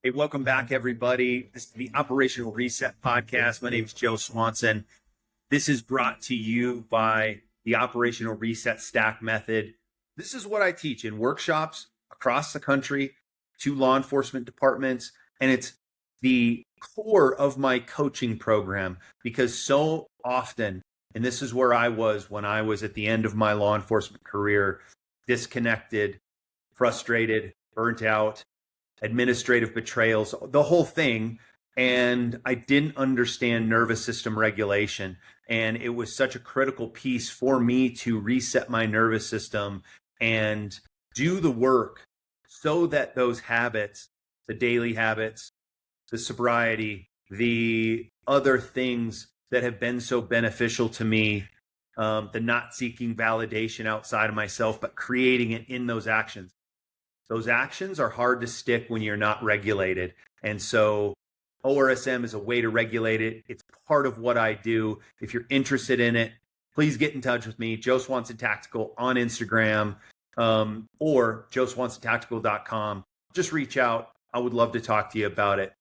Hey, welcome back, everybody. This is the Operational Reset Podcast. My name is Joe Swanson. This is brought to you by the Operational Reset Stack Method. This is what I teach in workshops across the country to law enforcement departments, and it's the core of my coaching program because so often, and this is where I was when I was at the end of my law enforcement career, disconnected, frustrated, burnt out, administrative betrayals, the whole thing. And I didn't understand nervous system regulation. And it was such a critical piece for me to reset my nervous system and do the work so that those habits, the daily habits, the sobriety, the other things that have been so beneficial to me, the not seeking validation outside of myself, but creating it in those actions. Those actions are hard to stick when you're not regulated. And so ORSM is a way to regulate it. It's part of what I do. If you're interested in it, please get in touch with me, Joe Swanson Tactical on Instagram, or joeswansontactical.com. Just reach out. I would love to talk to you about it.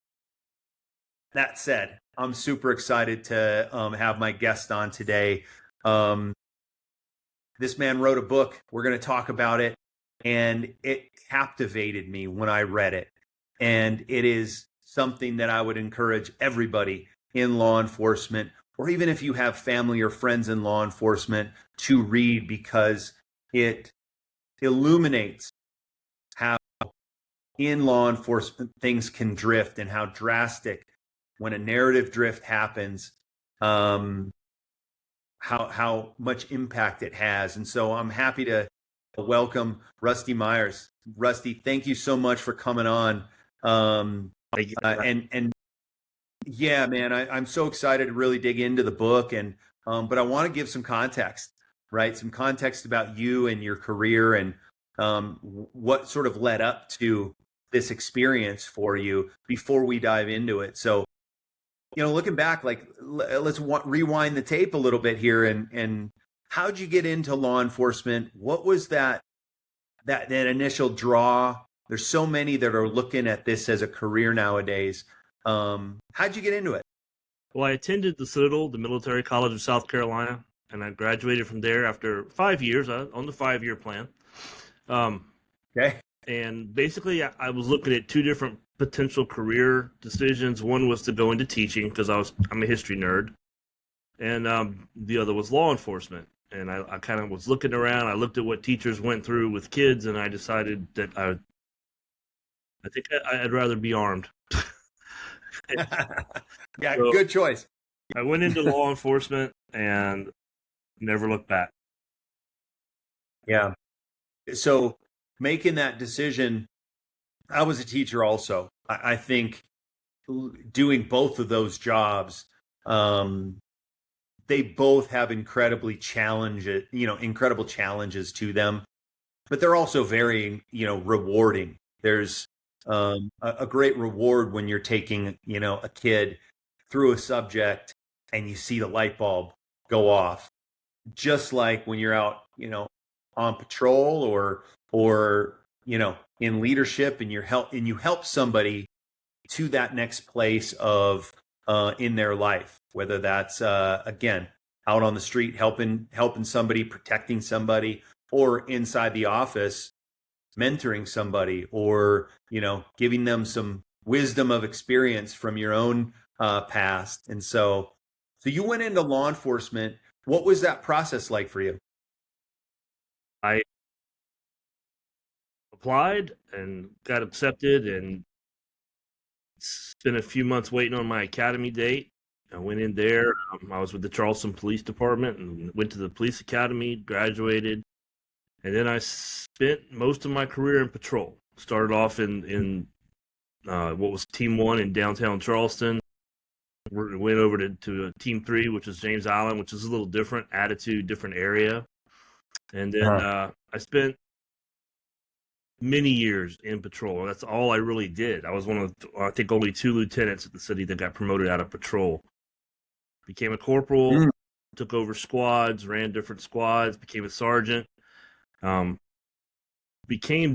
That said, I'm super excited to have my guest on today. This man wrote a book. We're going to talk about it. And it captivated me when I read it. And it is something that I would encourage everybody in law enforcement, or even if you have family or friends in law enforcement, to read, because it illuminates how in law enforcement things can drift and how drastic when a narrative drift happens, how much impact it has. And so I'm happy to welcome Rusty Myers. Rusty, thank you so much for coming on. And yeah, man, I'm so excited to really dig into the book. And but I want to give some context, right? Some context about you and your career and what sort of led up to this experience for you before we dive into it. So, looking back, like let's rewind the tape a little bit here and how'd you get into law enforcement? What was that initial draw? There's so many that are looking at this as a career nowadays. How'd you get into it? Well, I attended the Citadel, the Military College of South Carolina, and I graduated from there after 5 years on the 5-year plan. Okay. And basically, I was looking at two different potential career decisions. One was to go into teaching because I'm a history nerd, and the other was law enforcement. And I kind of was looking around. I looked at what teachers went through with kids, and I decided that I think I'd rather be armed. Yeah, so, good choice. I went into law enforcement and never looked back. Yeah. So making that decision, I was a teacher also. I think doing both of those jobs, they both have incredible challenges to them, but they're also very, rewarding. There's a great reward when you're taking, a kid through a subject and you see the light bulb go off, just like when you're out, on patrol or, in leadership and you help somebody to that next place of, in their life, whether that's, again, out on the street, helping somebody, protecting somebody, or inside the office, mentoring somebody, or, giving them some wisdom of experience from your own past. And so you went into law enforcement. What was that process like for you? I applied and got accepted and spent a few months waiting on my academy date. I went in there. I was with the Charleston Police Department and went to the police academy, graduated, and then I spent most of my career in patrol. Started off in what was Team 1 in downtown Charleston. Went over to Team 3, which is James Island, which is a little different attitude, different area. And then I spent many years in patrol. That's all I really did. I was one of, I think, only 2 lieutenants at the city that got promoted out of patrol. Became a corporal, took over squads, ran different squads, became a sergeant. Became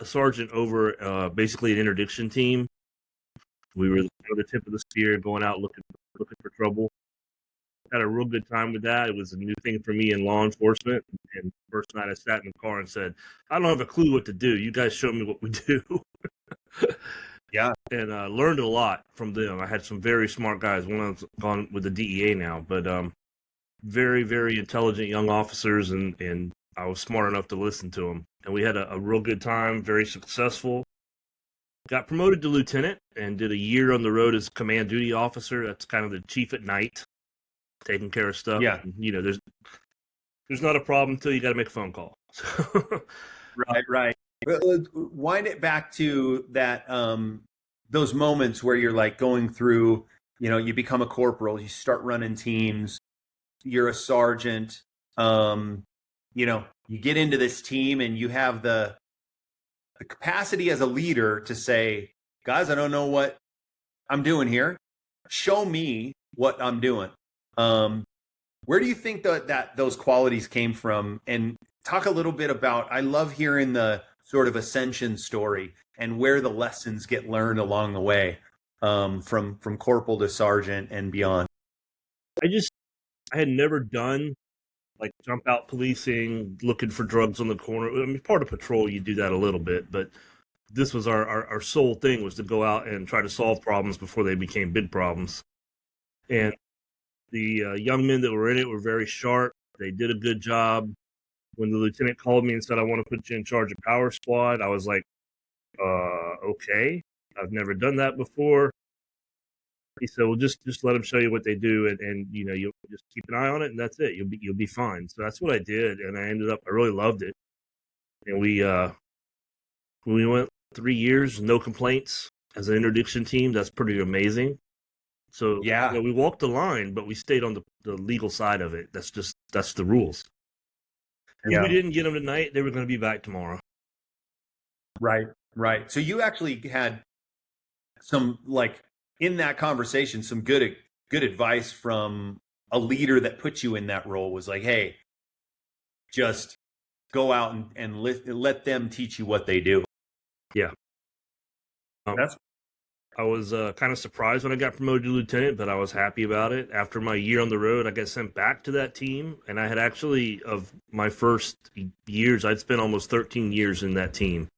a sergeant over basically an interdiction team We were the tip of the spear, going out looking for trouble. Had a real good time with that. It was a new thing for me in law enforcement. And first night I sat in the car and said, I don't have a clue what to do. You guys show me what we do. Yeah. And learned a lot from them. I had some very smart guys. One of them's gone with the DEA now, but very, very intelligent young officers, and I was smart enough to listen to them. And we had a real good time, very successful. Got promoted to lieutenant and did a year on the road as command duty officer. That's kind of the chief at night, taking care of stuff. Yeah. And, there's not a problem until you got to make a phone call. Right. Let's wind it back to that, those moments where you're like going through, you become a corporal, you start running teams, you're a sergeant, you get into this team and you have the capacity as a leader to say, guys, I don't know what I'm doing here. Show me what I'm doing. Where do you think that those qualities came from? And talk a little bit about, I love hearing the sort of ascension story and where the lessons get learned along the way, from corporal to sergeant and beyond. I had never done like jump out policing, looking for drugs on the corner. I mean, part of patrol, you do that a little bit, but this was our sole thing, was to go out and try to solve problems before they became big problems. And the young men that were in it were very sharp. They did a good job. When the lieutenant called me and said, I want to put you in charge of Power Squad, I was like, okay. I've never done that before. He said, well, just let them show you what they do, and you'll just keep an eye on it, and that's it. You'll be fine. So that's what I did, and I really loved it. And we went 3 years, no complaints as an interdiction team. That's pretty amazing. So yeah, we walked the line, but we stayed on the legal side of it. That's the rules. And if we didn't get them tonight, they were going to be back tomorrow. Right. So you actually had some, like, in that conversation, some good advice from a leader that put you in that role. Was like, hey, just go out and let them teach you what they do. Yeah. I was kind of surprised when I got promoted to lieutenant, but I was happy about it. After my year on the road, I got sent back to that team, and I had actually, of my first years, I'd spent almost 13 years in that team.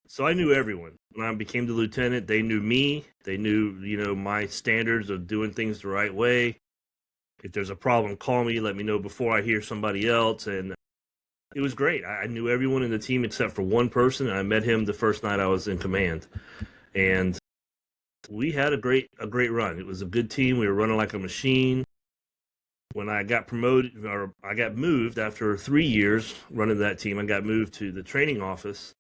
So I knew everyone. When I became the lieutenant, they knew me. They knew, my standards of doing things the right way. If there's a problem, call me, let me know before I hear somebody else. And it was great. I knew everyone in the team except for one person, and I met him the first night I was in command. And we had a great run. It was a good team. We were running like a machine. When I got promoted, or I got moved after 3 years running that team, I got moved to the training office.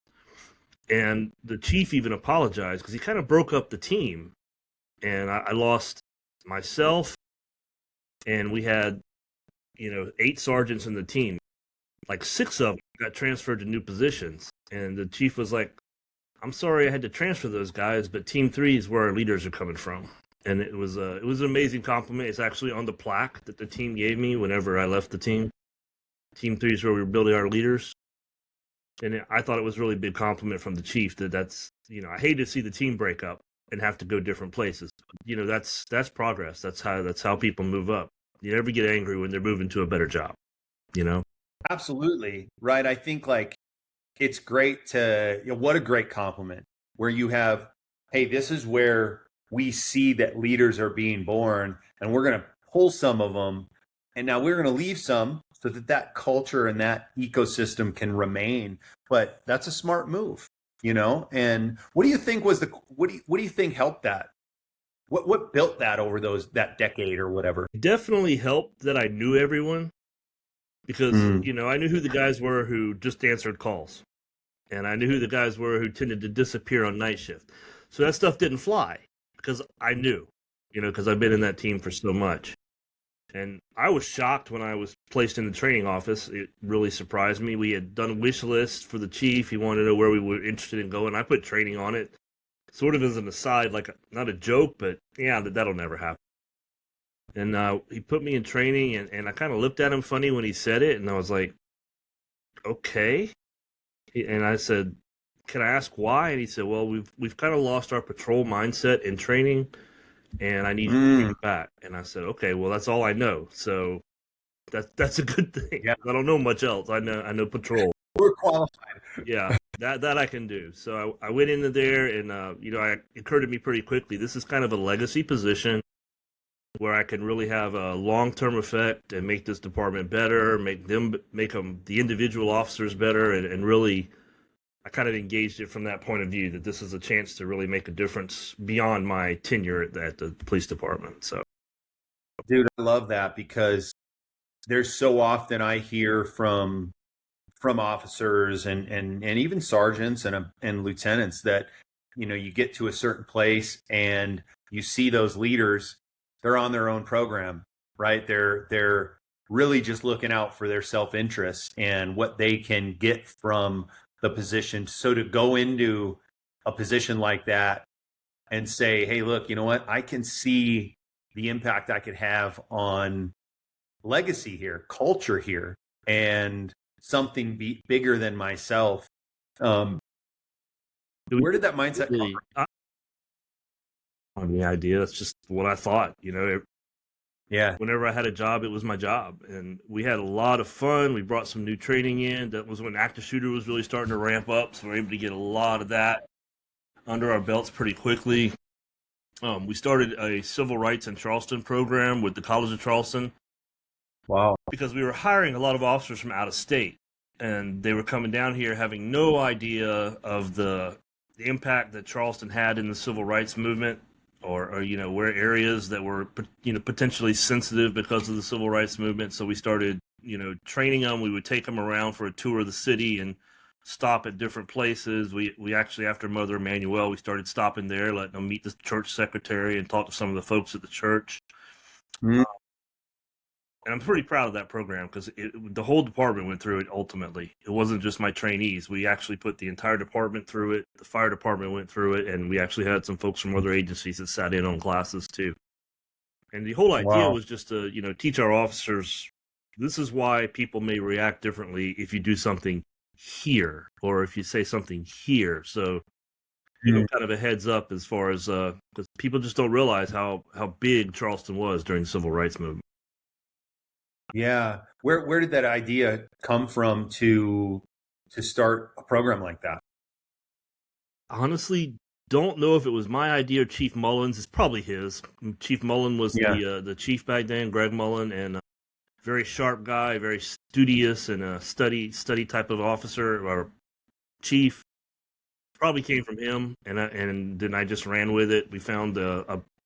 And the chief even apologized because he kind of broke up the team. And I lost myself, and we had, 8 sergeants in the team. Like 6 of them got transferred to new positions. And the chief was like, I'm sorry I had to transfer those guys, but Team 3 is where our leaders are coming from. And it was an amazing compliment. It's actually on the plaque that the team gave me whenever I left the team. Team 3 is where we were building our leaders. And I thought it was a really big compliment from the chief that's I hate to see the team break up and have to go different places. That's progress. That's how people move up. You never get angry when they're moving to a better job, Absolutely. Right. I think, like, it's great to, what a great compliment where you have, hey, this is where we see that leaders are being born, and we're going to pull some of them, and now we're going to leave some so that culture and that ecosystem can remain. But that's a smart move, And what do you think was what do you think helped that? What built that over that decade or whatever? It definitely helped that I knew everyone, because I knew who the guys were who just answered calls, and I knew who the guys were who tended to disappear on night shift. So that stuff didn't fly because I knew, because I've been in that team for so much. And I was shocked when I was placed in the training office. It really surprised me. We had done a wish list for the chief. He wanted to know where we were interested in going. I put training on it, sort of as an aside, like not a joke, but yeah, that'll never happen. And he put me in training, and I kind of looked at him funny when he said it, and I was like, okay. And I said, can I ask why? And he said, well, we've kind of lost our patrol mindset in training, and I need you to bring it back. And I said, okay, well, that's all I know. So that's a good thing. Yeah. I don't know much else. I know patrol. We're qualified. Yeah, that I can do. So I went into there, and it occurred to me pretty quickly. This is kind of a legacy position where I can really have a long-term effect and make this department better, make them the individual officers better, and really, I kind of engaged it from that point of view that this is a chance to really make a difference beyond my tenure at the police department. So, Dude, I love that because there's so often I hear from officers and even sergeants and lieutenants that, you get to a certain place and you see those leaders, they're on their own program, right? They're really just looking out for their self-interest and what they can get from the position. So to go into a position like that and say, hey, look, you know what? I can see the impact I could have on legacy here, culture here, and something bigger than myself. Where did that mindset come from? I don't have any idea. That's just what I thought. Yeah. Whenever I had a job, it was my job. And we had a lot of fun. We brought some new training in. That was when active shooter was really starting to ramp up. So we were able to get a lot of that under our belts pretty quickly. We started a civil rights in Charleston program with the College of Charleston. Wow. Because we were hiring a lot of officers from out of state. And they were coming down here having no idea of the impact that Charleston had in the civil rights movement. Or where areas that were potentially sensitive because of the civil rights movement. So we started training them. We would take them around for a tour of the city and stop at different places. We actually, after Mother Emanuel, we started stopping there, letting them meet the church secretary and talk to some of the folks at the church. Mm-hmm. And I'm pretty proud of that program because the whole department went through it ultimately. It wasn't just my trainees. We actually put the entire department through it. The fire department went through it, and we actually had some folks from other agencies that sat in on classes too. And the whole idea was just to, teach our officers, this is why people may react differently if you do something here or if you say something here. So, kind of a heads up as far as, because people just don't realize how big Charleston was during the civil rights movement. Yeah. Where did that idea come from to start a program like that? Honestly, don't know if it was my idea or Chief Mullen's. It's probably his. Chief Mullen was the chief back then, Greg Mullen, and very sharp guy, very studious and a study type of officer or chief. Probably came from him, and then I just ran with it. We found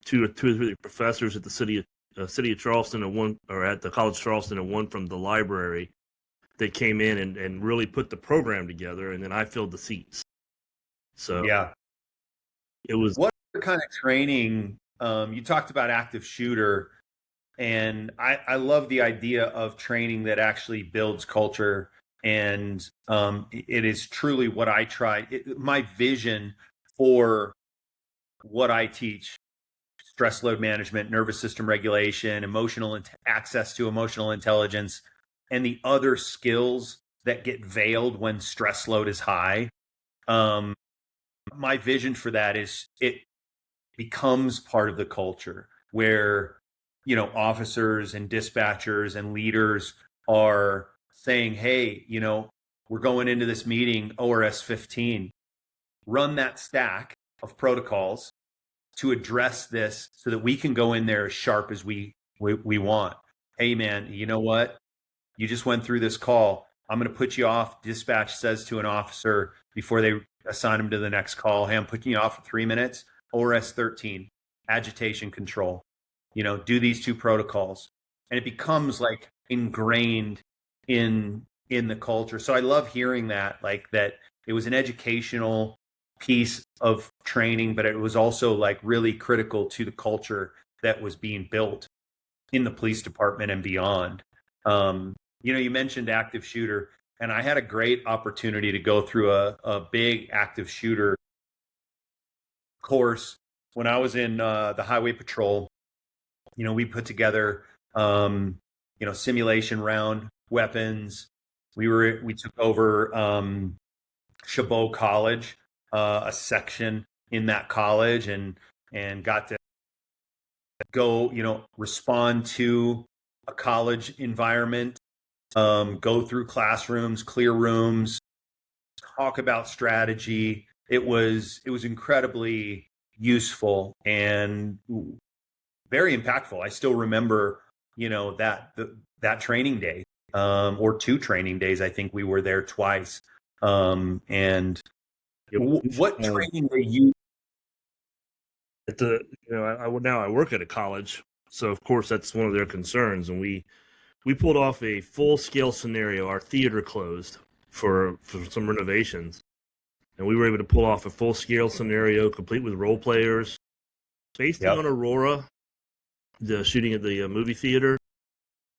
two or three professors at the city of Charleston and one, or at the College of Charleston, and one from the library that came in and really put the program together, and then I filled the seats. So yeah, it was. What kind of training? You talked about active shooter, and I love the idea of training that actually builds culture, and it is truly what I try. My vision for what I teach: stress load management, nervous system regulation, access to emotional intelligence, and the other skills that get veiled when stress load is high. My vision for that is it becomes part of the culture where, officers and dispatchers and leaders are saying, hey, we're going into this meeting, ORS 15, run that stack of protocols to address this so that we can go in there as sharp as we want. Hey, man, you know what? You just went through this call. I'm going to put you off. Dispatch says to an officer before they assign him to the next call, hey, I'm putting you off for 3 minutes. ORS 13, agitation control. Do these two protocols. And it becomes like ingrained in the culture. So I love hearing that, like that it was an educational piece of training, but it was also like really critical to the culture that was being built in the police department and beyond. You mentioned active shooter, and I had a great opportunity to go through a big active shooter course when I was in the highway patrol. We put together simulation round weapons. We took over Chabot College, a section in that college, and got to go, respond to a college environment, go through classrooms, clear rooms, talk about strategy. It was incredibly useful and very impactful. I still remember, that training day, or 2 training days. I think we were there twice. And what training were you? At the, I work at a college, so of course that's one of their concerns, and we pulled off a full scale scenario. Our theater closed for some renovations, and we were able to pull off a full scale scenario complete with role players based on Aurora, the shooting at the movie theater.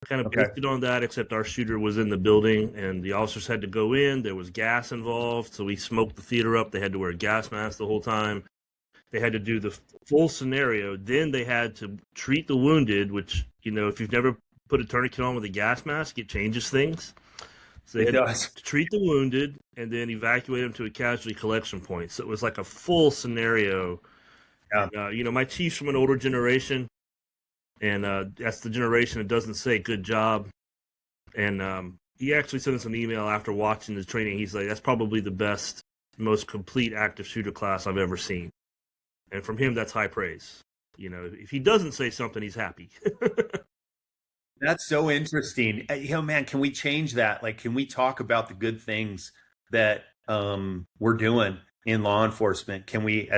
Kind of based it on that, except our shooter was in the building and the officers had to go in. There was gas involved, so we smoked the theater up. They had to wear a gas mask the whole time. They had to do the full scenario. Then they had to treat the wounded, which, if you've never put a tourniquet on with a gas mask, it changes things. So they had to treat the wounded and then evacuate them to a casualty collection point. So it was like a full scenario. Yeah. And, my chief's from an older generation, and that's the generation that doesn't say good job. And he actually sent us an email after watching the training. He's like, that's probably the best, most complete active shooter class I've ever seen. And from him, that's high praise. If he doesn't say something, he's happy. That's so interesting. Man, can we change that? Like, can we talk about the good things that we're doing in law enforcement? Can we,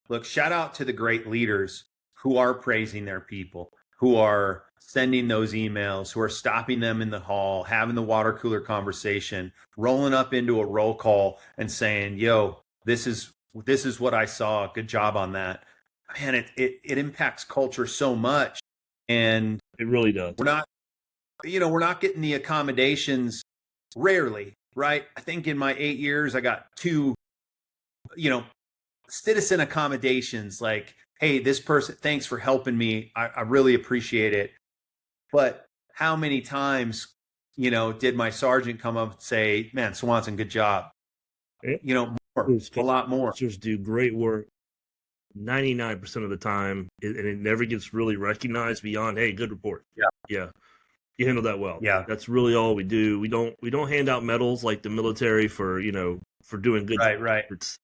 look, shout out to the great leaders who are praising their people, who are sending those emails, who are stopping them in the hall, having the water cooler conversation, rolling up into a roll call and saying, yo, this is what I saw. Good job on that. Man, it impacts culture so much. And it really does. We're not getting the accommodations rarely, right? I think in my 8 years, I got 2, citizen accommodations like, hey, this person, thanks for helping me. I really appreciate it. But how many times, did my sergeant come up and say, man, Swanson, good job? A lot more. Officers do great work 99% of the time, and it never gets really recognized beyond, hey, good report. Yeah. You handled that well. Yeah. That's really all we do. We don't hand out medals like the military for doing good. Right. It's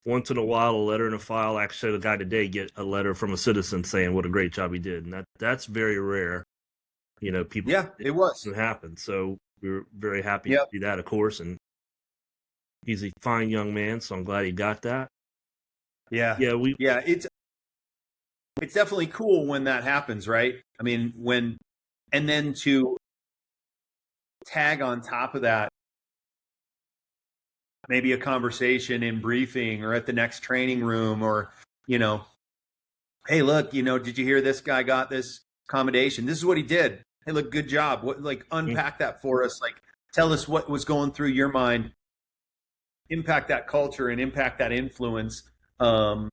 once in a while a letter in a file. Actually, the guy today get a letter from a citizen saying what a great job he did, and that's very rare. People. Yeah, it was. It happened. So we were very happy to see that, of course, and he's a fine young man, so I'm glad he got that. Yeah. It's definitely cool when that happens, right? I mean, and then to tag on top of that, maybe a conversation in briefing or at the next training room, or, hey, look, did you hear this guy got this accommodation? This is what he did. Hey, look, good job. Unpack that for us. Like, tell us what was going through your mind. Impact that culture and impact that influence, at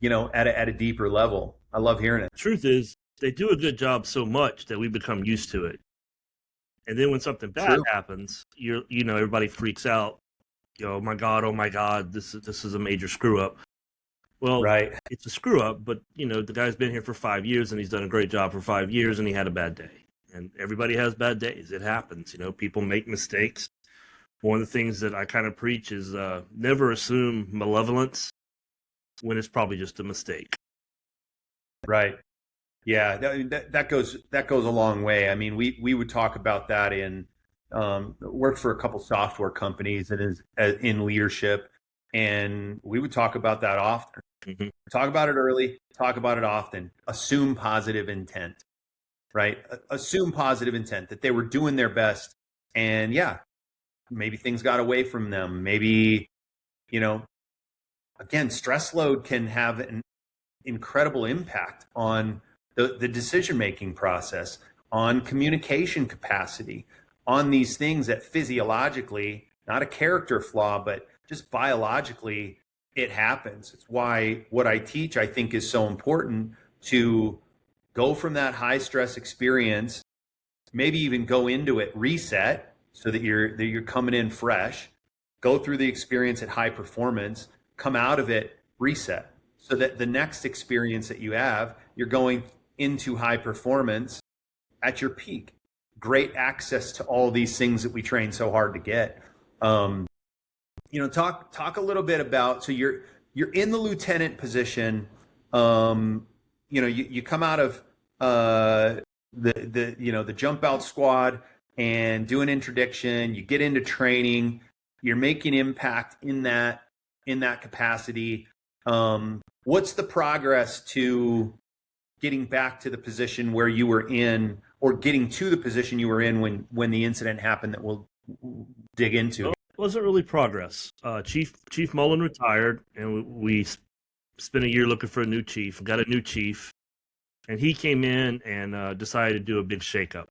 a deeper level. I love hearing it. Truth is, they do a good job so much that we become used to it. And then when something bad happens, everybody freaks out. Oh my God, this is a major screw up. Well, right. It's a screw up, but the guy's been here for 5 years and he's done a great job for 5 years and he had a bad day. And everybody has bad days. It happens. People make mistakes. One of the things that I kind of preach is never assume malevolence when it's probably just a mistake. Right. Yeah, that goes a long way. I mean, we would talk about that in worked for a couple software companies and is in leadership, and we would talk about that often. Mm-hmm. Talk about it early. Talk about it often. Assume positive intent, right? Assume positive intent that they were doing their best, and maybe things got away from them. Maybe, again, stress load can have an incredible impact on the decision-making process, on communication capacity, on these things that physiologically, not a character flaw, but just biologically, it happens. It's why what I teach, I think, is so important, to go from that high stress experience, maybe even go into it reset so that you're coming in fresh, go through the experience at high performance, come out of it, reset. So that the next experience that you have, you're going into high performance at your peak. Great access to all these things that we train so hard to get. Talk a little bit about, so you're in the lieutenant position. You come out of the jump out squad and do an interdiction. You get into training. You're making impact in that capacity. What's the progress to getting back to the position where you were in, or getting to the position you were in when the incident happened that we'll dig into? Well, it wasn't really progress. Chief Mullen retired, and we spent a year looking for a new chief. Got a new chief, and he came in and decided to do a big shakeup.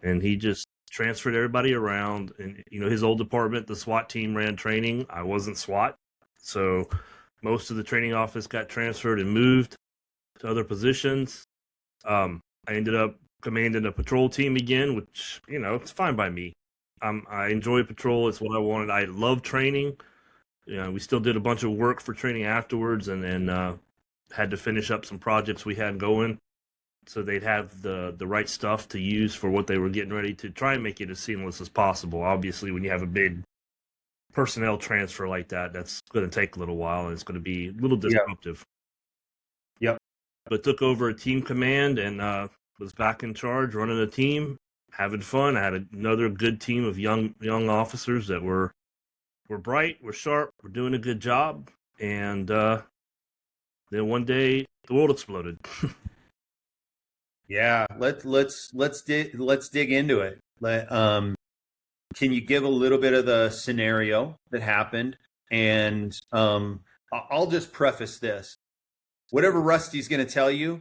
And he just transferred everybody around. And his old department, the SWAT team, ran training. I wasn't SWAT, so most of the training office got transferred and moved to other positions. I ended up commanding a patrol team again, which it's fine by me. I enjoy patrol. It's what I wanted. I love training. We still did a bunch of work for training afterwards, and then had to finish up some projects we had going, so they'd have the right stuff to use for what they were getting ready to try and make it as seamless as possible. Obviously, when you have a big personnel transfer like that, that's going to take a little while, and it's going to be a little disruptive. Yep. But took over a team command and was back in charge, running a team, having fun. I had another good team of young officers that were bright, were sharp, were doing a good job, and then one day the world exploded. Yeah, let's dig into it. Can you give a little bit of the scenario that happened? And I'll just preface this: whatever Rusty's going to tell you,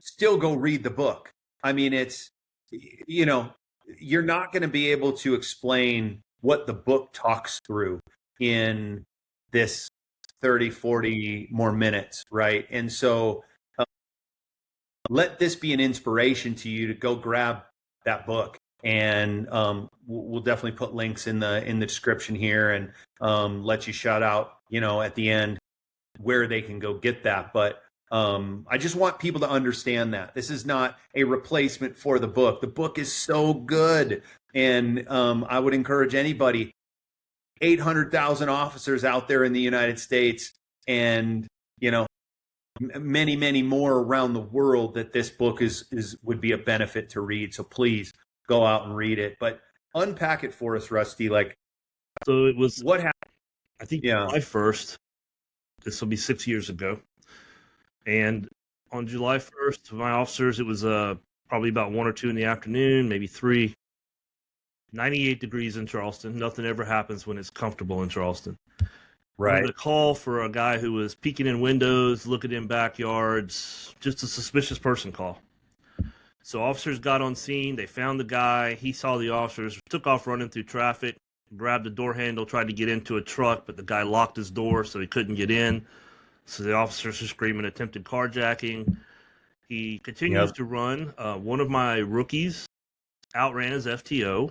still go read the book. I mean, it's you're not going to be able to explain what the book talks through in this 30, 40 more minutes, right? And so let this be an inspiration to you to go grab that book. And we'll definitely put links in the description here, and let you shout out, at the end where they can go get that. But I just want people to understand that this is not a replacement for the book. The book is so good. And I would encourage anybody, 800,000 officers out there in the United States, and, many, many more around the world, that this book would be a benefit to read. So please go out and read it, but unpack it for us, Rusty. So it was what happened? I think July 1st. This will be 6 years ago. And on July 1st, my officers, it was probably about 1 or 2 in the afternoon, maybe 3. 98 degrees in Charleston. Nothing ever happens when it's comfortable in Charleston. Right. A call for a guy who was peeking in windows, looking in backyards, just a suspicious person call. So officers got on scene. They found the guy. He saw the officers, took off running through traffic, grabbed the door handle, tried to get into a truck, but the guy locked his door, so he couldn't get in. So the officers are screaming attempted carjacking. He continues to run. One of my rookies outran his FTO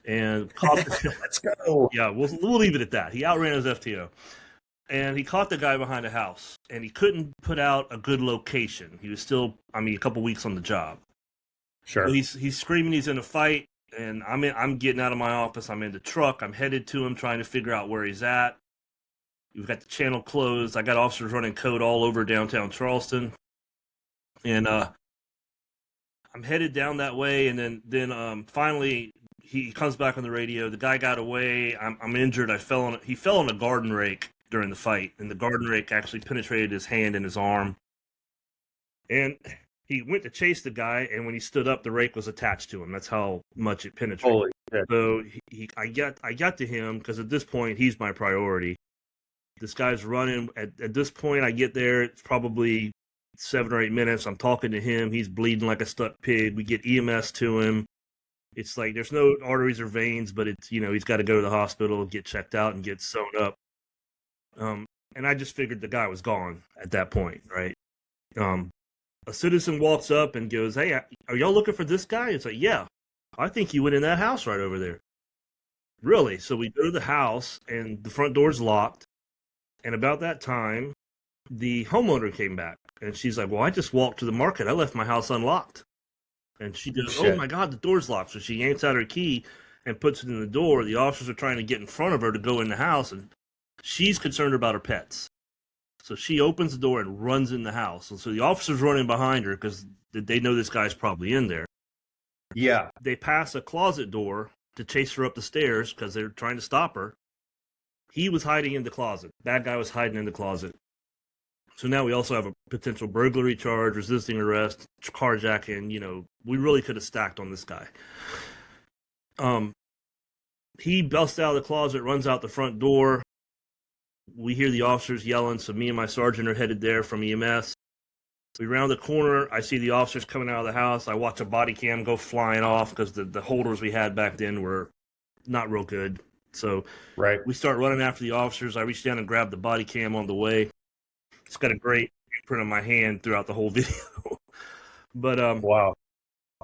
and caught Let's go. Yeah, we'll leave it at that. He outran his FTO. And he caught the guy behind a house, and he couldn't put out a good location. He was still, a couple weeks on the job. Sure. So he's screaming he's in a fight, and I'm getting out of my office. I'm in the truck. I'm headed to him, trying to figure out where he's at. We've got the channel closed. I got officers running code all over downtown Charleston, and I'm headed down that way. And then finally he comes back on the radio. The guy got away. I'm injured. He fell on a garden rake during the fight, and the garden rake actually penetrated his hand and his arm. And he went to chase the guy, and when he stood up, the rake was attached to him. That's how much it penetrated. Holy shit. So I got to him because at this point he's my priority. This guy's running. At this point, I get there. It's probably 7 or 8 minutes. I'm talking to him. He's bleeding like a stuck pig. We get EMS to him. It's like there's no arteries or veins, but it's he's got to go to the hospital, get checked out, and get sewn up. And I just figured the guy was gone at that point, right? A citizen walks up and goes, "Hey, are y'all looking for this guy?" It's like, "Yeah, I think he went in that house right over there." Really? So we go to the house, and the front door's locked. And about that time, the homeowner came back, and she's like, "Well, I just walked to the market. I left my house unlocked." And she goes, "Oh Shit. my God, the door's locked." So she yanks out her key and puts it in the door. The officers are trying to get in front of her to go in the house, and she's concerned about her pets. So she opens the door and runs in the house. And so the officer's running behind her because they know this guy's probably in there. Yeah. They pass a closet door to chase her up the stairs because they're trying to stop her. He was hiding in the closet. Bad guy was hiding in the closet. So now we also have a potential burglary charge, resisting arrest, carjacking. You know, we really could have stacked on this guy. He busts out of the closet, runs out the front door. We hear the officers yelling, so me and my sergeant are headed there from EMS. We round the corner. I see the officers coming out of the house. I watch a body cam go flying off because the holders we had back then were not real good. So Right. we start running after the officers. I reach down and grab the body cam on the way. It's got a great imprint on my hand throughout the whole video. But Wow.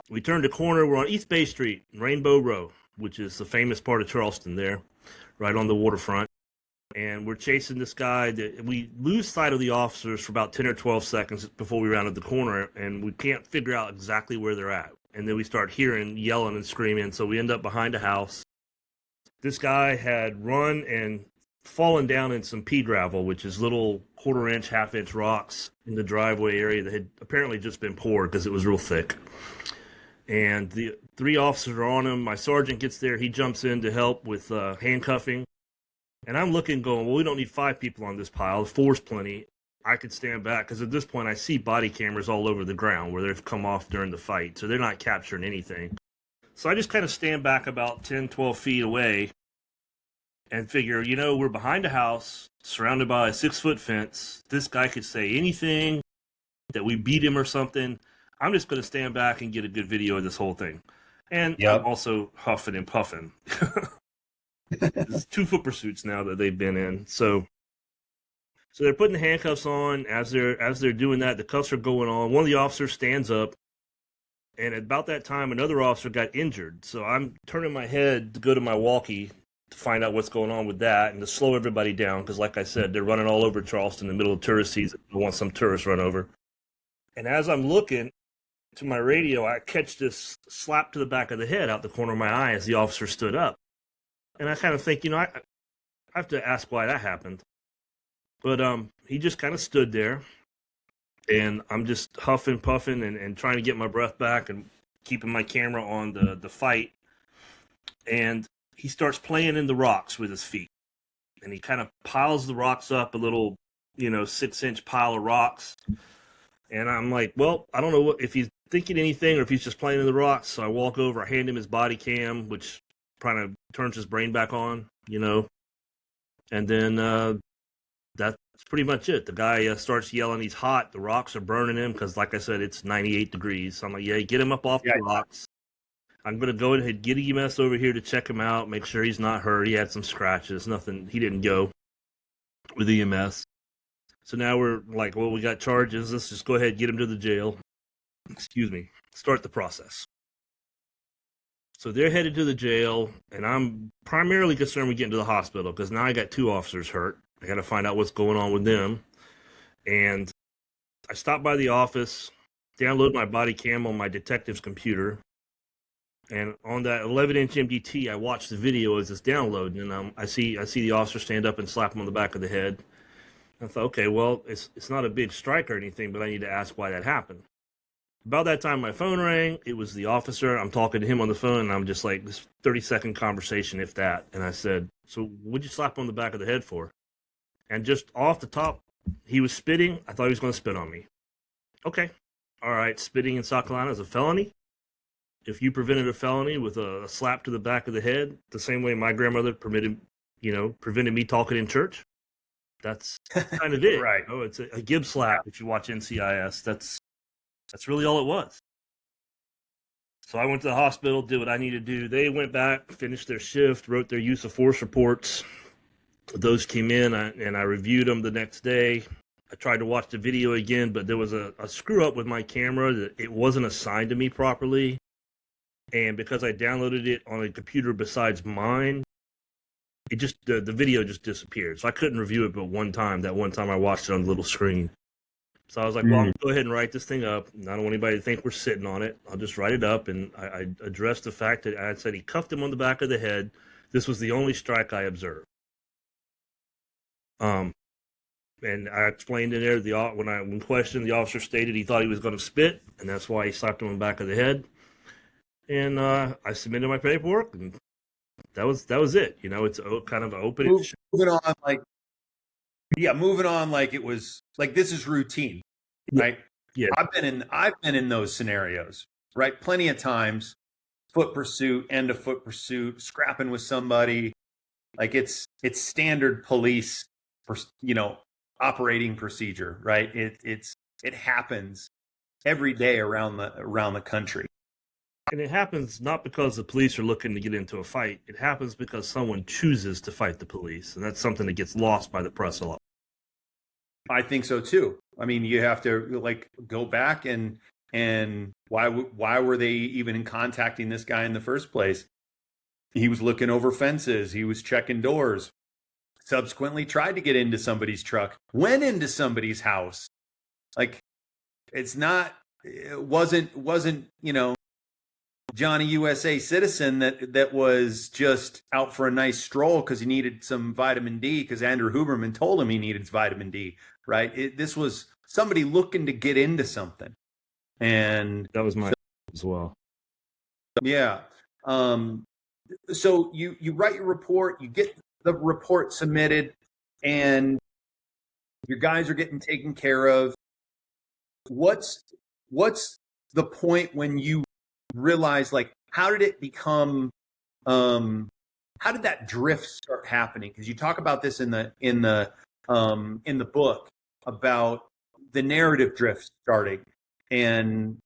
we turned the corner. We're on East Bay Street, Rainbow Row, which is the famous part of Charleston there, right on the waterfront. And we're chasing this guy. We lose sight of the officers for about 10 or 12 seconds before we rounded the corner, and we can't figure out exactly where they're at. And then we start hearing yelling and screaming, so we end up behind a house. This guy had run and fallen down in some pea gravel, which is little quarter-inch, half-inch rocks in the driveway area that had apparently just been poured because it was real thick. And the 3 officers are on him. My sergeant gets there. He jumps in to help with handcuffing. And I'm looking, going, well, we don't need 5 people on this pile. 4's plenty. I could stand back because at this point I see body cameras all over the ground where they've come off during the fight. So they're not capturing anything. So I just kind of stand back about 10, 12 feet away and figure, you know, we're behind a house surrounded by a 6-foot fence. This guy could say anything, that we beat him or something. I'm just going to stand back and get a good video of this whole thing. And Yep. I'm also huffing and puffing. It's 2-foot pursuits now that they've been in. So they're putting the handcuffs on. As they're doing that, the cuffs are going on. One of the officers stands up, and at about that time, another officer got injured. So I'm turning my head to go to my walkie to find out what's going on with that and to slow everybody down because, like I said, they're running all over Charleston in the middle of tourist season. I want some tourists run over. And as I'm looking to my radio, I catch this slap to the back of the head out the corner of my eye as the officer stood up. And I kind of think, you know, I have to ask why that happened. But he just kind of stood there, and I'm just huffing, puffing, and trying to get my breath back and keeping my camera on the fight. And he starts playing in the rocks with his feet. And he kind of piles the rocks up, a little, 6-inch pile of rocks. And I'm like, well, I don't know if he's thinking anything or if he's just playing in the rocks. So I walk over, I hand him his body cam, which kind of turns his brain back on, and then that's pretty much it. The guy starts yelling he's hot. The rocks are burning him because, like I said, it's 98 degrees. So I'm like, yeah, get him up off the rocks. I'm going to go ahead and get EMS over here to check him out, make sure he's not hurt. He had some scratches, nothing. He didn't go with EMS. So now we're like, well, we got charges. Let's just go ahead and get him to the jail. Excuse me. Start the process. So they're headed to the jail, and I'm primarily concerned with getting to the hospital because now I got 2 officers hurt. I got to find out what's going on with them. And I stopped by the office, download my body cam on my detective's computer, and on that 11-inch MDT, I watched the video as it's downloading, and I see the officer stand up and slap him on the back of the head. I thought, okay, well, it's not a big strike or anything, but I need to ask why that happened. About that time, my phone rang. It was the officer. I'm talking to him on the phone, and I'm just like, this 30-second conversation, if that. And I said, so what'd you slap him on the back of the head for? And just off the top, he was spitting. I thought he was going to spit on me. Okay. All right. Spitting in South Carolina is a felony. If you prevented a felony with a slap to the back of the head, the same way my grandmother prevented me talking in church, that's kind of it. Right. Oh, it's a Gibbs slap. If you watch NCIS, that's really all it was. So I went to the hospital, did what I needed to do. They went back, finished their shift, wrote their use of force reports. Those came in, and I reviewed them the next day. I tried to watch the video again, but there was a screw up with my camera that it wasn't assigned to me properly. And because I downloaded it on a computer besides mine, it just the video just disappeared. So I couldn't review it but one time. That one time I watched it on the little screen. So I was like, well, I'm going to go ahead and write this thing up. I don't want anybody to think we're sitting on it. I'll just write it up. And I addressed the fact that I had said he cuffed him on the back of the head. This was the only strike I observed. And I explained in there, when questioned, the officer stated he thought he was going to spit, and that's why he slapped him on the back of the head. And I submitted my paperwork, and that was it. It's kind of an open. Moving on, moving on like it was like this is routine, right? Yeah. I've been in those scenarios, right? Plenty of times, foot pursuit, end of foot pursuit, scrapping with somebody, like it's standard police, operating procedure, right? It happens every day around the country. And it happens not because the police are looking to get into a fight. It happens because someone chooses to fight the police. And that's something that gets lost by the press a lot. I think so too. I mean, you have to go back and why were they even contacting this guy in the first place? He was looking over fences. He was checking doors. Subsequently tried to get into somebody's truck, went into somebody's house. It wasn't, Johnny USA citizen that was just out for a nice stroll because he needed some vitamin D because Andrew Huberman told him he needed vitamin D, right? This was somebody looking to get into something. And that was my as well. Yeah. So you write your report, you get the report submitted, and your guys are getting taken care of. What's the point when you realize, how did it become, how did that drift start happening? Because you talk about this in the book about the narrative drift starting, and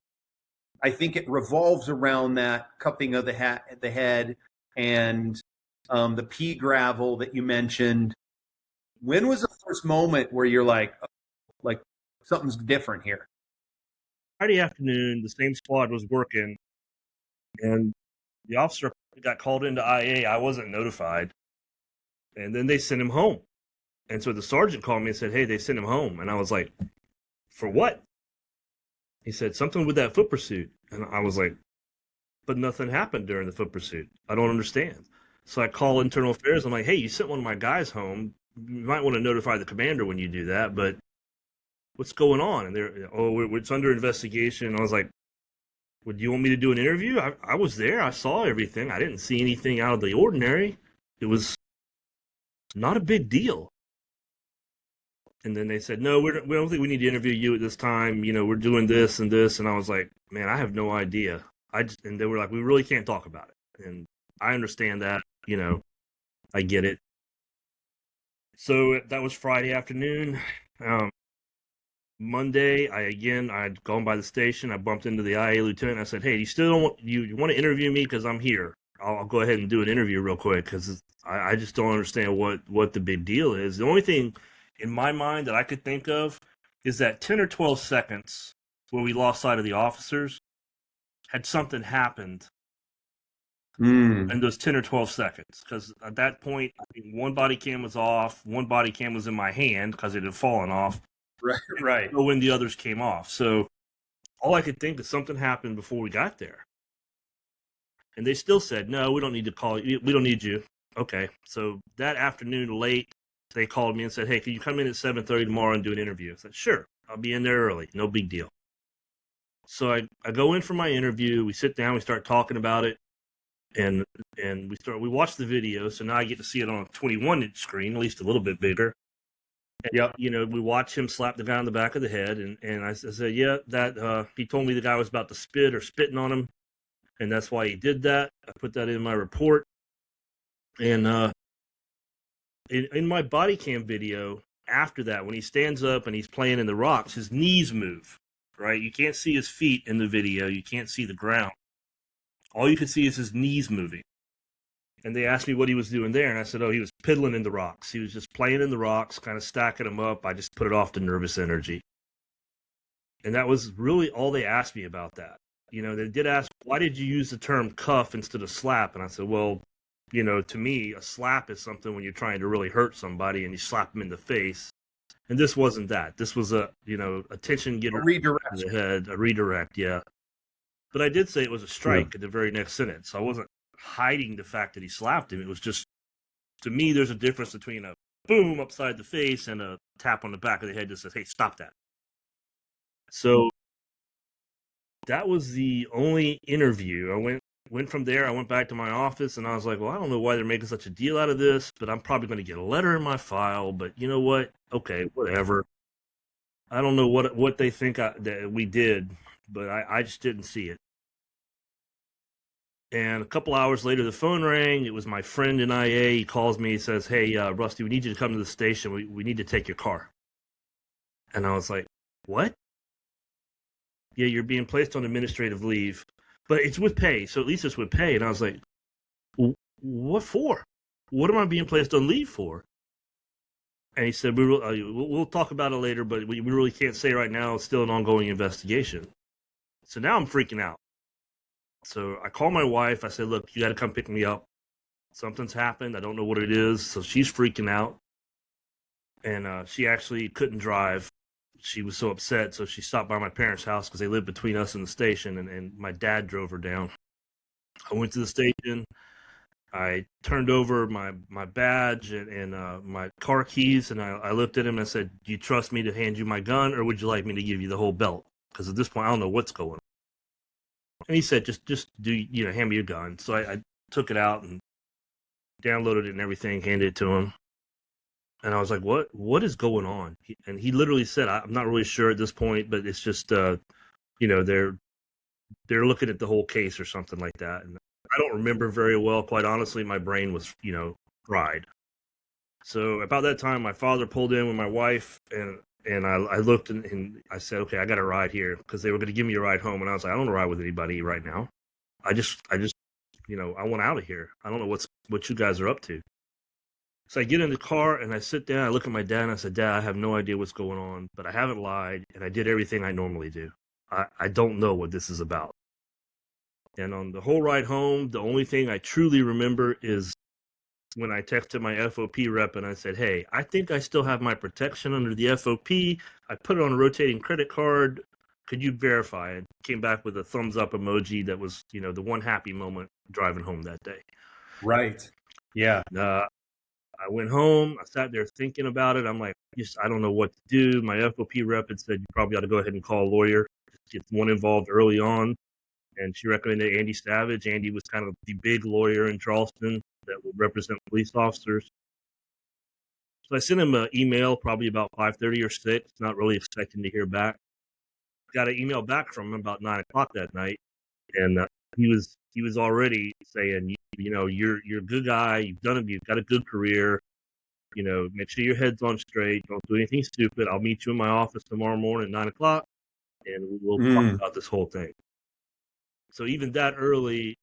I think it revolves around that cupping of the head and the pea gravel that you mentioned. When was the first moment where you're like something's different here? Friday afternoon, the same squad was working, and the officer got called into IA. I wasn't notified, and then they sent him home. And so the sergeant called me and said, "Hey, they sent him home." And I was like, "For what?" He said, "Something with that foot pursuit." And I was like, "But nothing happened during the foot pursuit. I don't understand." So I call internal affairs. I'm like, "Hey, you sent one of my guys home. You might want to notify the commander when you do that, but what's going on?" And it's under investigation. And I was like, "Would you want me to do an interview?" I was there. I saw everything. I didn't see anything out of the ordinary. It was not a big deal. And then they said, "No, we don't think we need to interview you at this time. We're doing this and this." And I was like, "Man, I have no idea." And they were like, "We really can't talk about it." And I understand that, I get it. So that was Friday afternoon. Monday, I'd gone by the station. I bumped into the IA lieutenant. I said, "Hey, you want to interview me? Because I'm here. I'll go ahead and do an interview real quick because I just don't understand what the big deal is." The only thing in my mind that I could think of is that 10 or 12 seconds where we lost sight of the officers had something happened in those 10 or 12 seconds. Because at that point, one body cam was off, one body cam was in my hand because it had fallen off. Right. When the others came off. So all I could think is something happened before we got there. And they still said, "No, we don't need to call you. We don't need you." Okay. So that afternoon late, they called me and said, "Hey, can you come in at 7:30 tomorrow and do an interview?" I said, "Sure, I'll be in there early. No big deal." So I go in for my interview. We sit down, we start talking about it, and we watch the video. So now I get to see it on a 21-inch screen, at least a little bit bigger. Yep. We watch him slap the guy on the back of the head, and I said, "Yeah, that he told me the guy was about to spit or spitting on him, and that's why he did that." I put that in my report, and in my body cam video after that, when he stands up and he's playing in the rocks, his knees move. Right, you can't see his feet in the video. You can't see the ground. All you can see is his knees moving. And they asked me what he was doing there, and I said, "Oh, he was piddling in the rocks. He was just playing in the rocks, kind of stacking them up. I just put it off to nervous energy." And that was really all they asked me about that. They did ask, "Why did you use the term cuff instead of slap?" And I said, "Well, to me, a slap is something when you're trying to really hurt somebody and you slap them in the face. And this wasn't that. This was a attention getter A to redirect. the head, a redirect, yeah. But I did say it was a strike Yeah. in the very next sentence. I wasn't hiding the fact that he slapped him. It was just, to me, there's a difference between a boom upside the face and a tap on the back of the head that says, hey, stop that. So that was the only interview. I went from there. I went back to my office and I was like, well, I don't know why they're making such a deal out of this, but I'm probably going to get a letter in my file. But you know what? Okay, whatever. I don't know what they think that we did, but I just didn't see it. And a couple hours later, the phone rang. It was my friend in IA. He calls me. He says, hey, Rusty, we need you to come to the station. We need to take your car. And I was like, what? Yeah, you're being placed on administrative leave, but it's with pay. So at least it's with pay. And I was like, what for? What am I being placed on leave for? And he said, we'll talk about it later, but we really can't say right now. It's still an ongoing investigation. So now I'm freaking out. So I call my wife. I said, look, you got to come pick me up. Something's happened. I don't know what it is. So she's freaking out. And she actually couldn't drive. She was so upset. So she stopped by my parents' house because they lived between us and the station. And my dad drove her down. I went to the station. I turned over my badge and my car keys. And I looked at him and I said, do you trust me to hand you my gun, or would you like me to give you the whole belt? Because at this point, I don't know what's going on. And he said, just hand me your gun. So I took it out and downloaded it and everything, handed it to him. And I was like, what is going on? And he literally said, I'm not really sure at this point, but it's just, they're looking at the whole case or something like that. And I don't remember very well, quite honestly. My brain was, fried. So about that time, my father pulled in with my wife, and I looked and I said, okay, I got a ride here, because they were going to give me a ride home. And I was like, I don't want to ride with anybody right now. I just, I want out of here. I don't know what you guys are up to. So I get in the car and I sit down. I look at my dad and I said, Dad, I have no idea what's going on, but I haven't lied, and I did everything I normally do. I don't know what this is about. And on the whole ride home, the only thing I truly remember is when I texted my FOP rep and I said, hey, I think I still have my protection under the FOP. I put it on a rotating credit card. Could you verify it? Came back with a thumbs up emoji that was, the one happy moment driving home that day. Right. Yeah. I went home. I sat there thinking about it. I'm like, I don't know what to do. My FOP rep had said, you probably ought to go ahead and call a lawyer. Get one involved early on. And she recommended Andy Savage. Andy was kind of the big lawyer in Charleston that would represent police officers. So I sent him an email probably about 5:30 or 6, not really expecting to hear back. Got an email back from him about 9 o'clock that night, and he was already saying, you're a good guy. You've done it. You've got a good career. Make sure your head's on straight. Don't do anything stupid. I'll meet you in my office tomorrow morning at 9 o'clock, and we'll talk about this whole thing. So even that early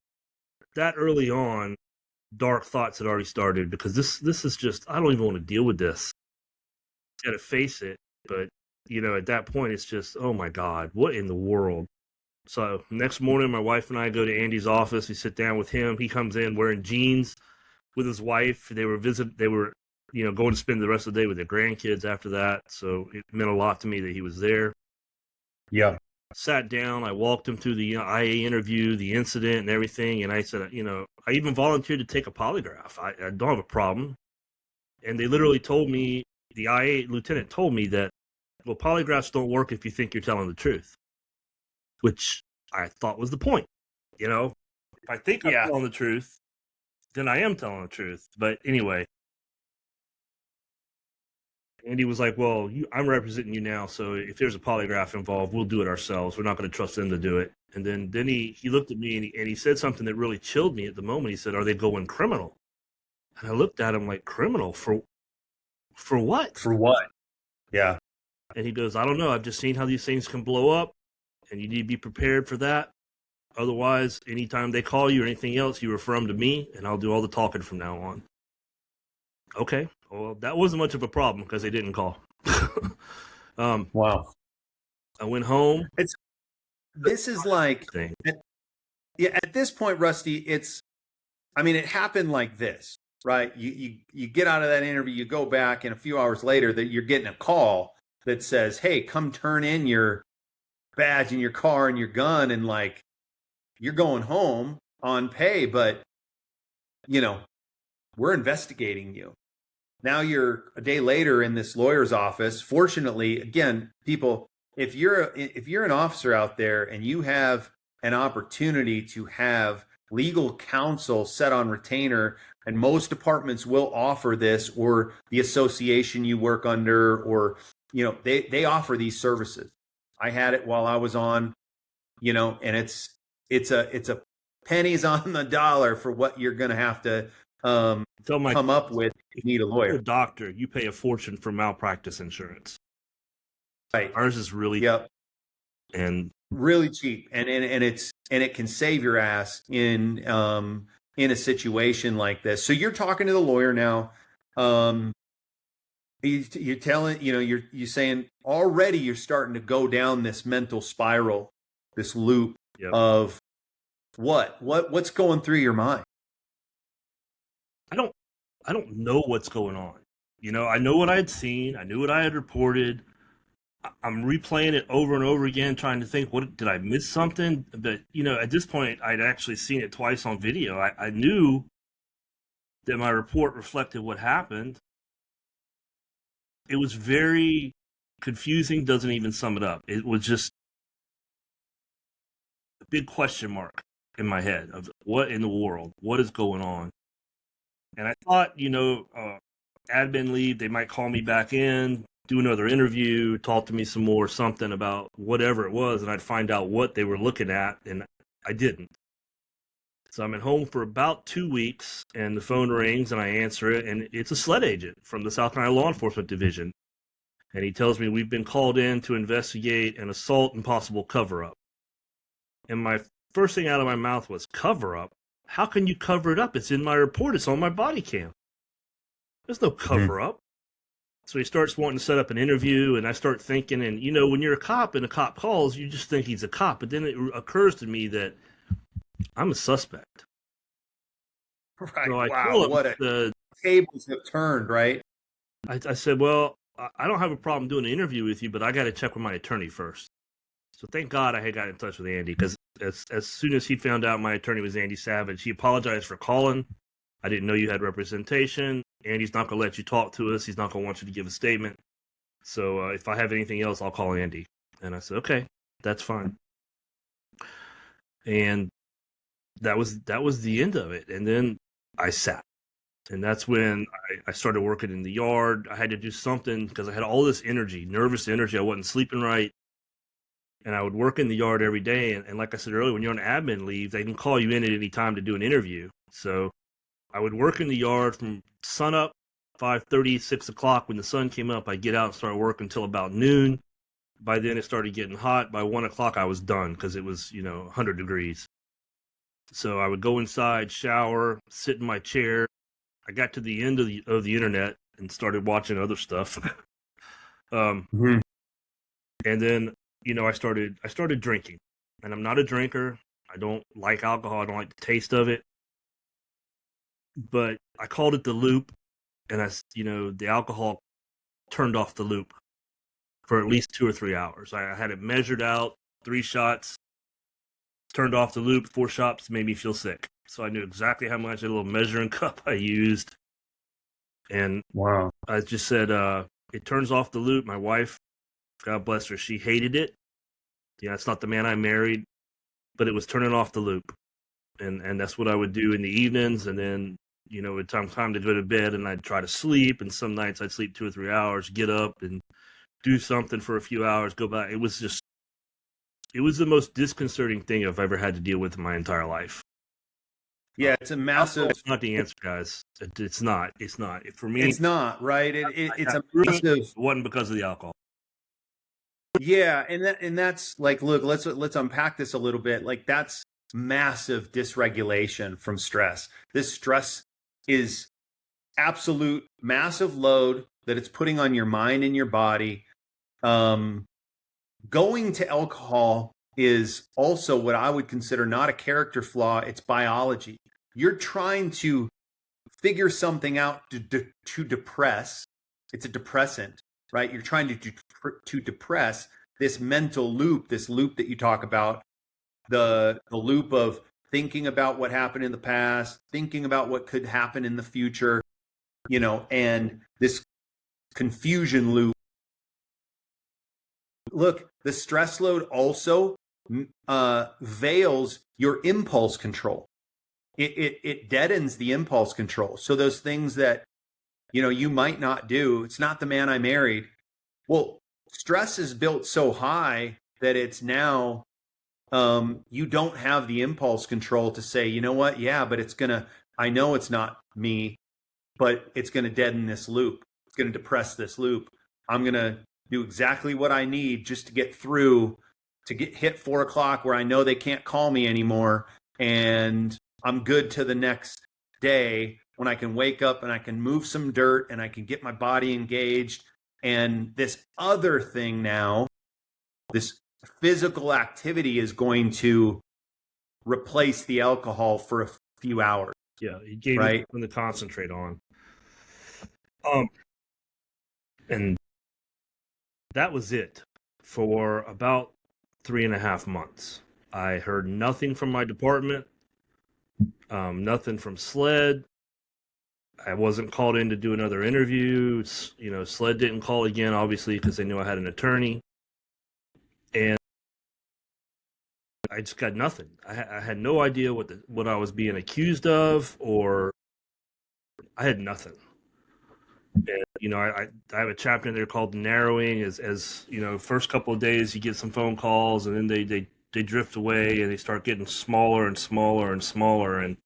on, dark thoughts had already started, because this is just, I don't even want to deal with this. Got to face it. But, at that point, it's just, oh my God, what in the world? So next morning, my wife and I go to Andy's office. We sit down with him. He comes in wearing jeans with his wife. They were going to spend the rest of the day with their grandkids after that. So it meant a lot to me that he was there. Yeah. Sat down. I walked him through the IA interview, the incident, and everything. And I said, I even volunteered to take a polygraph. I don't have a problem. And they literally told me, the IA lieutenant told me that, well, polygraphs don't work if you think you're telling the truth, which I thought was the point. If I think I'm telling the truth, then I am telling the truth. But anyway, Andy was like, well, I'm representing you now, so if there's a polygraph involved, we'll do it ourselves. We're not going to trust them to do it. And then he looked at me and he said something that really chilled me at the moment. He said, are they going criminal? And I looked at him like, criminal? For what? For what? Yeah. And he goes, I don't know. I've just seen how these things can blow up, and you need to be prepared for that. Otherwise, anytime they call you or anything else, you refer them to me, and I'll do all the talking from now on. Okay. Well, that wasn't much of a problem because they didn't call. Wow. I went home. This is like, at this point, Rusty, I mean, it happened like this, right? You get out of that interview, you go back, and a few hours later that you're getting a call that says, "Hey, come turn in your badge and your car and your gun," and like you're going home on pay, but you know, we're investigating you. Now you're a day later in this lawyer's office. Fortunately, again, people, if you're an officer out there and you have an opportunity to have legal counsel set on retainer, and most departments will offer this, or the association you work under, or they offer these services. I had it while I was on, and it's a pennies on the dollar for what you're going to have to come up with if you need a lawyer. If you're a doctor, you pay a fortune for malpractice insurance. Right. Ours is really yep. and really cheap, and it can save your ass in a situation like this. So you're talking to the lawyer now. You're telling, you're saying already you're starting to go down this mental spiral, this loop yep. of what's going through your mind. I don't know what's going on. I know what I had seen. I knew what I had reported. I'm replaying it over and over again, trying to think, what did I miss something? But at this point, I'd actually seen it twice on video. I knew that my report reflected what happened. It was very confusing. Doesn't even sum it up. It was just a big question mark in my head of what in the world, what is going on? And I thought, admin leave, they might call me back in, do another interview, talk to me some more, something about whatever it was, and I'd find out what they were looking at, and I didn't. So I'm at home for about 2 weeks, and the phone rings, and I answer it, and it's a SLED agent from the South Carolina Law Enforcement Division. And he tells me we've been called in to investigate an assault and possible cover-up. And my first thing out of my mouth was, cover-up? How can you cover it up? It's in my report. It's on my body cam. There's no cover-up. So he starts wanting to set up an interview, and I start thinking, and when you're a cop and a cop calls, you just think he's a cop. But then it occurs to me that I'm a suspect. Right. So Wow. The tables have turned, right? I said, well, I don't have a problem doing an interview with you, but I got to check with my attorney first. So thank God I had got in touch with Andy, because as soon as he found out my attorney was Andy Savage, he apologized for calling. I didn't know you had representation. Andy's not going to let you talk to us. He's not going to want you to give a statement. So if I have anything else, I'll call Andy. And I said, okay, that's fine. And that was the end of it. And then I sat. And that's when I started working in the yard. I had to do something because I had all this energy, nervous energy. I wasn't sleeping right. And I would work in the yard every day. And like I said earlier, when you're on admin leave, they can call you in at any time to do an interview. So I would work in the yard from sunup, 5:30, 6 o'clock. When the sun came up, I'd get out and start working until about noon. By then, it started getting hot. By 1 o'clock, I was done because it was, 100 degrees. So I would go inside, shower, sit in my chair. I got to the end of the internet and started watching other stuff. And then, I started drinking. And I'm not a drinker. I don't like alcohol. I don't like the taste of it. But I called it the loop, and the alcohol turned off the loop for at least 2 or 3 hours. I had it measured out, 3 shots, turned off the loop, 4 shots made me feel sick. So I knew exactly how much, a little measuring cup I used. And wow, I just said, it turns off the loop. My wife, God bless her, she hated it. It's not the man I married, but it was turning off the loop. And that's what I would do in the evenings. And then, it's time to go to bed, and I'd try to sleep. And some nights I'd sleep 2 or 3 hours, get up and do something for a few hours, go back. It was the most disconcerting thing I've ever had to deal with in my entire life. Yeah, it's a massive. It's not the answer, guys. It's not. For me, it's not, right? It's a massive. It wasn't because of the alcohol. Yeah, and that's like, look, let's unpack this a little bit. Like, that's massive dysregulation from stress. This stress is absolute massive load that it's putting on your mind and your body. Going to alcohol is also what I would consider not a character flaw. It's biology. you're trying to figure something out to depress. It's a depressant, right? You're trying to depress this mental loop, this loop that you talk about, the loop of thinking about what happened in the past, thinking about what could happen in the future, and this confusion loop. Look, the stress load also veils your impulse control. It deadens the impulse control. So those things that, you might not do, it's not the man I married. Well, stress is built so high that it's now, you don't have the impulse control to say, you know what? Yeah, but I know it's not me, but it's going to deaden this loop. It's going to depress this loop. I'm going to do exactly what I need just to get through, to get hit 4 o'clock where I know they can't call me anymore. And I'm good to the next day when I can wake up and I can move some dirt and I can get my body engaged. And this other thing now, this physical activity is going to replace the alcohol for a few hours. Yeah, it gave me something to concentrate on. And that was it for about 3.5 months. I heard nothing from my department, nothing from SLED. I wasn't called in to do another interview. SLED didn't call again, obviously, because they knew I had an attorney. And I just got nothing. I had no idea what I was being accused of, or I had nothing. And, I have a chapter in there called narrowing. As first couple of days you get some phone calls, and then they drift away and they start getting smaller and smaller and smaller. And,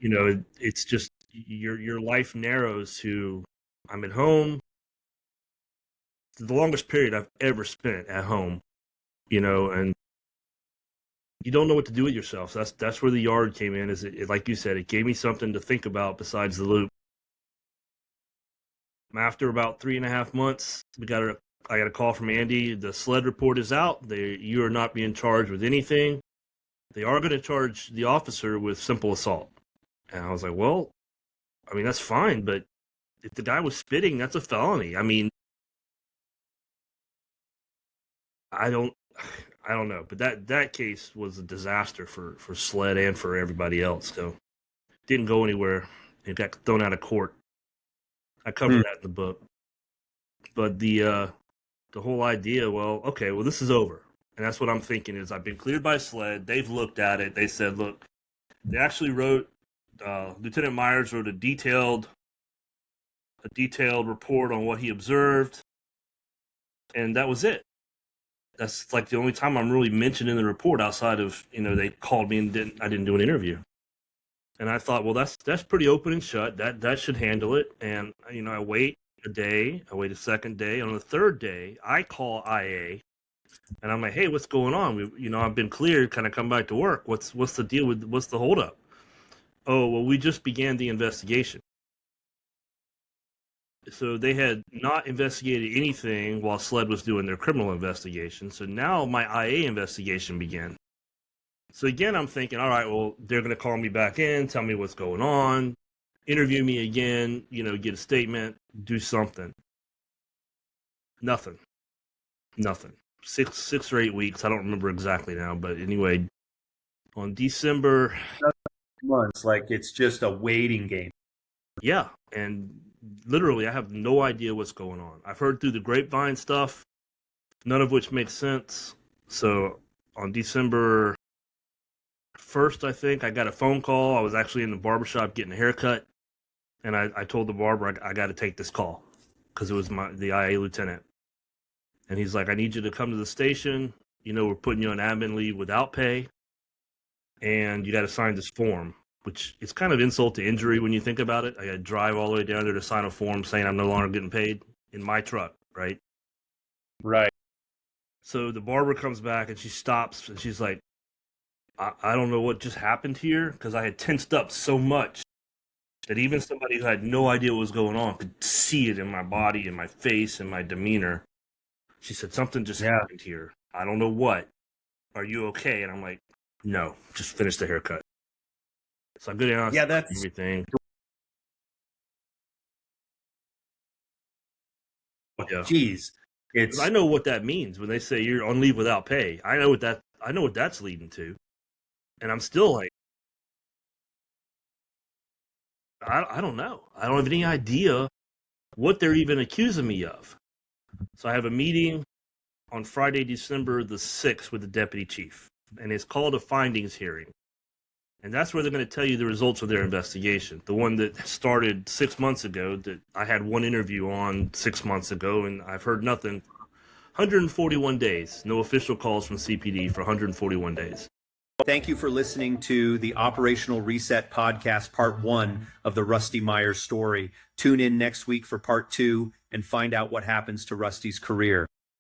it's just your life narrows to, I'm at home. The longest period I've ever spent at home, and you don't know what to do with yourself. So that's where the yard came in. Like you said, it gave me something to think about besides the loop. After about 3.5 months, I got a call from Andy. The SLED report is out. You are not being charged with anything. They are going to charge the officer with simple assault. And I was like, well, that's fine, but if the guy was spitting, that's a felony. I don't know, but that case was a disaster for SLED and for everybody else. So didn't go anywhere. It got thrown out of court. I covered that in the book. But the whole idea, this is over. And that's what I'm thinking is I've been cleared by SLED. They've looked at it. They said, look, they actually Lieutenant Myers wrote a detailed report on what he observed. And that was it. That's like the only time I'm really mentioned in the report outside of, they called me and I didn't do an interview. And I thought, well, that's pretty open and shut. That should handle it. And, I wait a day. I wait a second day. On the third day, I call IA. And I'm like, hey, what's going on? I've been cleared. Can I come back to work? What's the deal what's the holdup? Oh, well, we just began the investigation. So they had not investigated anything while SLED was doing their criminal investigation. So now my IA investigation began. So again, I'm thinking, all right, well, they're going to call me back in, tell me what's going on, interview me again, get a statement, do something. Nothing. 6 or 8 weeks. I don't remember exactly now, but anyway, on December months, like it's just a waiting game. Yeah, and literally, I have no idea what's going on. I've heard through the grapevine stuff, none of which makes sense. So on December 1st, I think, I got a phone call. I was actually in the barbershop getting a haircut, and I told the barber I got to take this call because it was the IA lieutenant. And he's like, I need you to come to the station. We're putting you on admin leave without pay, and you got to sign this form, which is kind of insult to injury when you think about it. I got to drive all the way down there to sign a form saying I'm no longer getting paid in my truck, right? Right. So the barber comes back and she stops and she's like, I don't know what just happened here, because I had tensed up so much that even somebody who had no idea what was going on could see it in my body, in my face, and my demeanor. She said, something just happened here. I don't know what. Are you okay? And I'm like, no, just finish the haircut. So I go down, Yeah, that's everything. Yeah. geez. 'Cause I know what that means when they say you're on leave without pay. I know what that's leading to. And I'm still like, I don't know. I don't have any idea what they're even accusing me of. So I have a meeting on Friday, December the 6th with the deputy chief, and it's called a findings hearing. And that's where they're going to tell you the results of their investigation. The one that started 6 months ago, that I had one interview on 6 months ago, and I've heard nothing. 141 days, no official calls from CPD for 141 days. Thank you for listening to the Operational Reset Podcast, Part 1 of the Rusty Myers story. Tune in next week for Part 2 and find out what happens to Rusty's career.